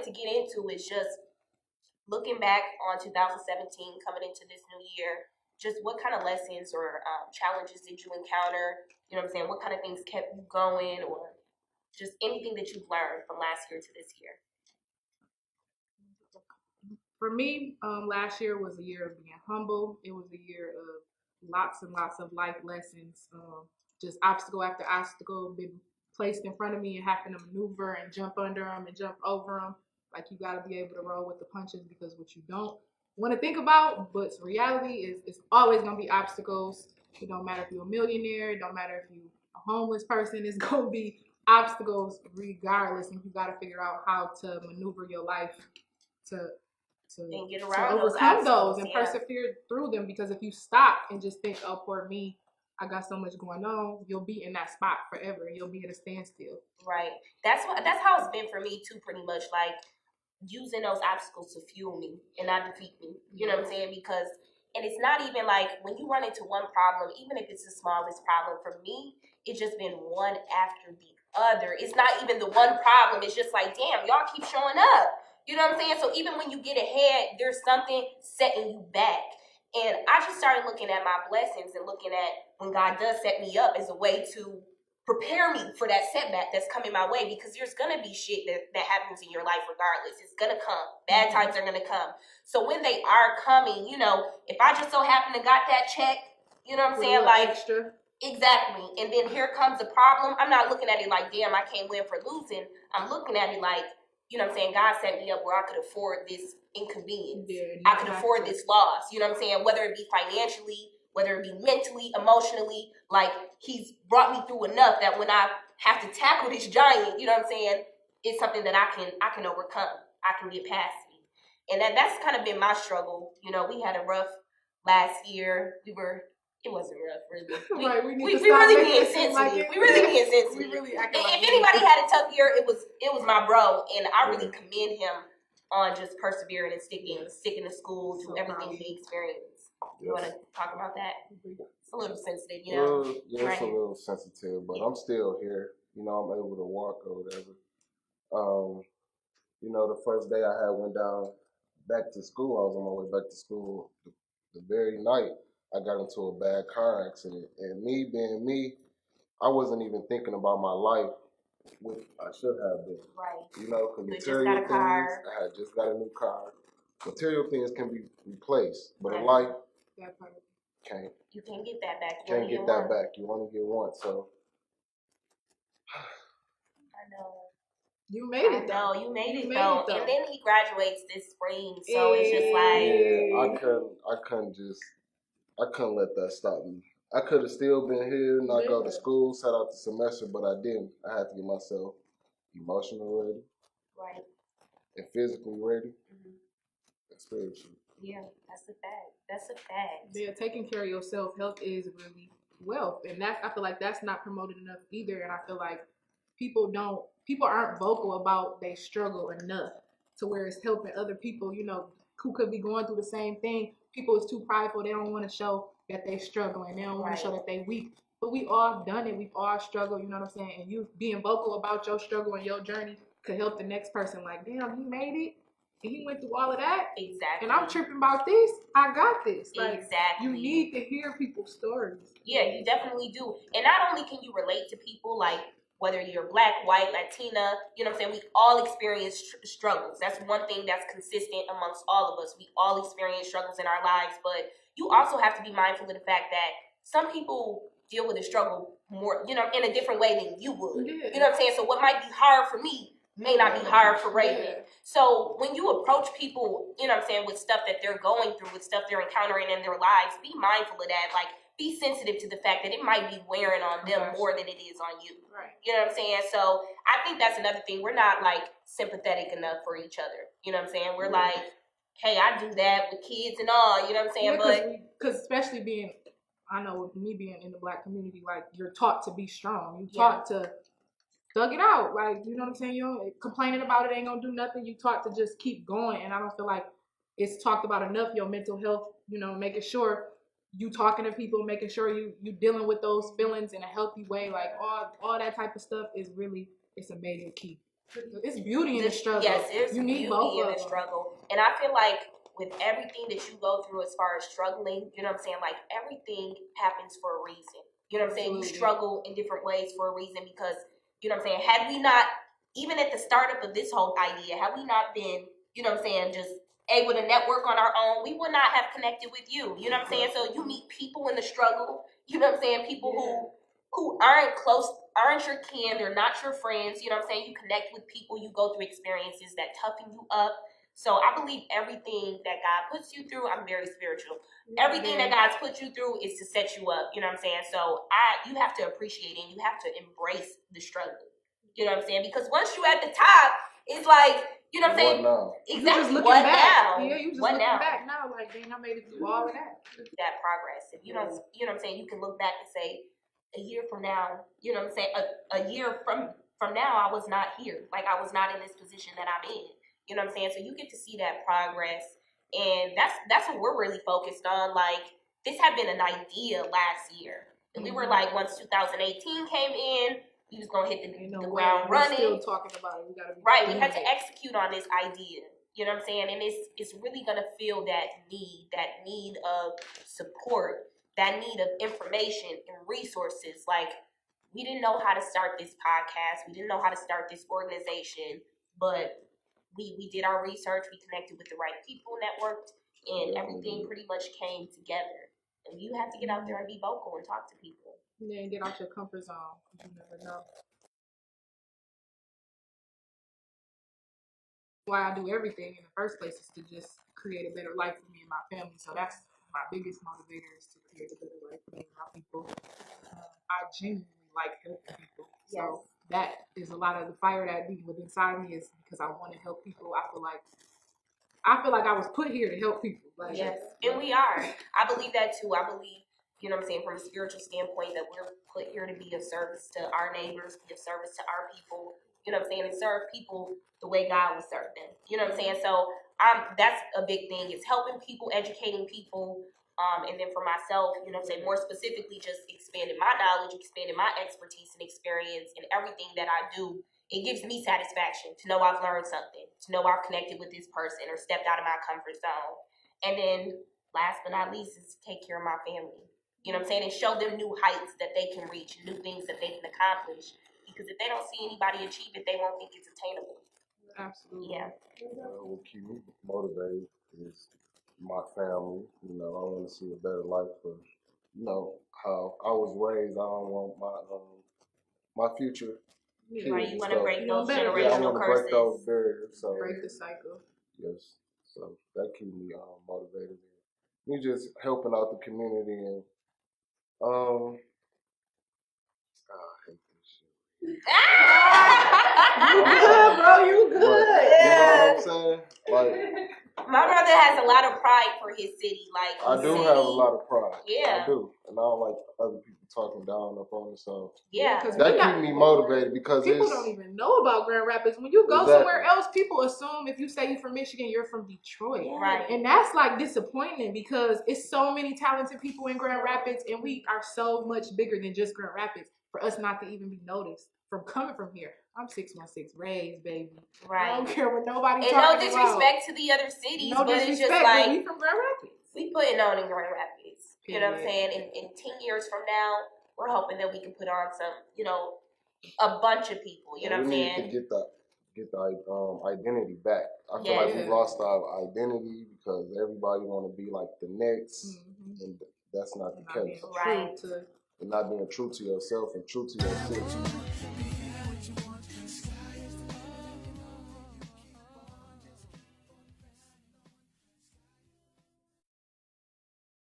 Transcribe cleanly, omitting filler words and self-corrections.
to get into is just looking back on 2017, coming into this new year. Just what kind of lessons or challenges did you encounter? You know what I'm saying? What kind of things kept you going, or just anything that you've learned from last year to this year? For me, last year was a year of being humble. It was a year of lots and lots of life lessons. Just obstacle after obstacle been placed in front of me and having to maneuver and jump under them and jump over them. Like, you got to be able to roll with the punches, because what you don't want to think about, but reality is it's always going to be obstacles. It don't matter if you're a millionaire. It don't matter if you're a homeless person. It's going to be obstacles regardless. And you got to figure out how to maneuver your life to and get around overcome those and persevere through them. Because if you stop and just think, oh, poor me, I got so much going on, you'll be in that spot forever. You'll be at a standstill. Right. That's how it's been for me too, pretty much. Like, using those obstacles to fuel me and not defeat me. You know what I'm saying? Because, and it's not even like when you run into one problem, even if it's the smallest problem, for me, it's just been one after the other. It's not even the one problem. It's just like, damn, y'all keep showing up. You know what I'm saying? So even when you get ahead, there's something setting you back. And I just started looking at my blessings and looking at when God does set me up as a way to prepare me for that setback that's coming my way, because there's going to be shit that happens in your life regardless. It's going to come. Bad times are going to come. So when they are coming, you know, if I just so happen to got that check, you know what I'm saying? Like, extra. Exactly. And then here comes the problem. I'm not looking at it like, damn, I can't win for losing. I'm looking at it like, you know what I'm saying, God set me up where I could afford this inconvenience. Yeah, I could afford this loss. You know what I'm saying? Whether it be financially, whether it be mentally, emotionally, like, he's brought me through enough that when I have to tackle this giant, you know what I'm saying, it's something that I can overcome. I can get past it. And that's kind of been my struggle. You know, we had a rough last year. It wasn't rough, really. Right, we really being sensitive. We really being sensitive. If anybody had a tough year, it was my bro, and I really commend him on just persevering and sticking to school, to everything he experienced. You want to talk about that? It's a little sensitive, you know. Yeah, it's a little sensitive, but I'm still here. You know, I'm able to walk or whatever. You know, the first day I went down back to school, I was on my way back to school. The very night, I got into a bad car accident, and me being me, I wasn't even thinking about my life, which I should have been. Right. You know, because material things, I had just got a new car. Material things can be replaced, but in life, can't. You can't get that back. You can't get that back. You only get one. So I know. You made it though. You made it though. And then he graduates this spring, so it's just like, I couldn't let that stop me. I could have still been here, not go to school, sat out the semester, but I didn't. I had to get myself emotionally ready, right, and physically ready, and spiritually. Yeah, that's a fact. Yeah, taking care of your self-health is really wealth, and I feel like that's not promoted enough either. And I feel like people aren't vocal about their struggle enough to where it's helping other people, you know, who could be going through the same thing. People is too prideful. They don't want to show that they struggling. They don't want to show that they weak. But we all done it. We've all struggled, you know what I'm saying? And you being vocal about your struggle and your journey could help the next person. Like, damn, he made it. And he went through all of that. Exactly. And I'm tripping about this. I got this. Like, exactly. You need to hear people's stories. Yeah, you definitely do. And not only can you relate to people, like, whether you're Black, white, Latina, you know what I'm saying? We all experience struggles. That's one thing that's consistent amongst all of us. We all experience struggles in our lives, but you also have to be mindful of the fact that some people deal with a struggle more, you know, in a different way than you would. Yeah. You know what I'm saying? So what might be hard for me may not be hard for Raven. Yeah. So when you approach people, you know what I'm saying, with stuff that they're going through, with stuff they're encountering in their lives, be mindful of that. Like, be sensitive to the fact that it might be wearing on them more than it is on you. Right. You know what I'm saying? So I think that's another thing. We're not, like, sympathetic enough for each other. You know what I'm saying? We're like, hey, I do that with kids and all. You know what I'm saying? Yeah, because especially being, I know me being in the Black community, like, you're taught to be strong. You're taught to thug it out. Like, you know what I'm saying? You know, complaining about it ain't gonna do nothing. You taught to just keep going. And I don't feel like it's talked about enough, your mental health, you know, making sure you talking to people, making sure you dealing with those feelings in a healthy way. Like, all that type of stuff is really, it's a major key. It's beauty in the struggle. Yes, it's you need beauty both in of the them. struggle. And I feel like with everything that you go through as far as struggling, you know what I'm saying? Like everything happens for a reason. You know what I'm saying? You Absolutely. struggle in different ways for a reason because, you know what I'm saying, had we not, even at the startup of this whole idea, had we not been, you know what I'm saying, just able to network on our own, we would not have connected with you. You know what I'm saying? So you meet people in the struggle, you know what I'm saying, people who aren't close, aren't your kin, they're not your friends, you know what I'm saying? You connect with people, you go through experiences that toughen you up. So I believe everything that God puts you through, I'm very spiritual. Everything that God's put you through is to set you up, you know what I'm saying? So you have to appreciate it and you have to embrace the struggle. You know what I'm saying? Because once you at the top, it's like, you know what I'm saying? Now? Exactly. What now? Yeah, you just what looking now? back now, like, dang, I made it through all of that. That progress. If you don't, you know what I'm saying? You can look back and say, a year from now, you know what I'm saying? A year from now, I was not here. Like, I was not in this position that I'm in. You know what I'm saying? So you get to see that progress. And that's what we're really focused on. Like, this had been an idea last year. And we were like, once 2018 came in, we was gonna hit the ground running. We're still talking about it. We gotta be right. We had to execute on this idea. You know what I'm saying? And it's really gonna feel that need of support, that need of information and resources. Like, we didn't know how to start this podcast. We didn't know how to start this organization, but we did our research. We connected with the right people, networked, and everything pretty much came together. And you have to get out there and be vocal and talk to people. Yeah, and get out your comfort zone. You never know. Why I do everything in the first place is to just create a better life for me and my family. So that's my biggest motivator, is to create a better life for me and my people. I genuinely like helping people. So that is a lot of the fire that be within inside me, is because I want to help people. I feel like I was put here to help people. Like, yes, and we are. I believe that too. I believe, you know what I'm saying, from a spiritual standpoint, that we're put here to be of service to our neighbors, be of service to our people, you know what I'm saying, and serve people the way God would serve them. You know what I'm saying? So that's a big thing. It's helping people, educating people, and then for myself, you know what I'm saying, more specifically, just expanding my knowledge, expanding my expertise and experience in everything that I do. It gives me satisfaction to know I've learned something, to know I've connected with this person or stepped out of my comfort zone. And then last but not least is take care of my family. You know what I'm saying? And show them new heights that they can reach, new things that they can accomplish. Because if they don't see anybody achieve it, they won't think it's attainable. Absolutely. Yeah. What keep me motivated is my family. You know, I want to see a better life for, you know, how I was raised. I don't want my future. Right, you want to break those Yeah, generational I want to curses. break those barriers. So Break the cycle. yes, so that keeps me motivated. Me just helping out the community and I hate this shit. You good, bro. You good. You know what I'm saying? Like, my brother has a lot of pride for his city. Like, I do have a lot of pride. Yeah. I do, and I don't like other people talking down up on it. So yeah, that keeps me motivated because people don't even know about Grand Rapids. When you go somewhere else, people assume if you say you're from Michigan, you're from Detroit. Right. And that's like disappointing because it's so many talented people in Grand Rapids, and we are so much bigger than just Grand Rapids for us not to even be noticed from coming from here. I'm 616 raised, baby. Right. I don't care what nobody and talking no disrespect to the other cities, No but disrespect, it's just like, we from Grand Rapids. We putting on in Grand Rapids. You know what I'm saying? In 10 years from now, we're hoping that we can put on some, you know, a bunch of people. You know what I'm saying? We need to get the identity back. I feel like we lost our identity because everybody want to be like the next, and that's not the case. Right. And not being true to yourself and true to your city.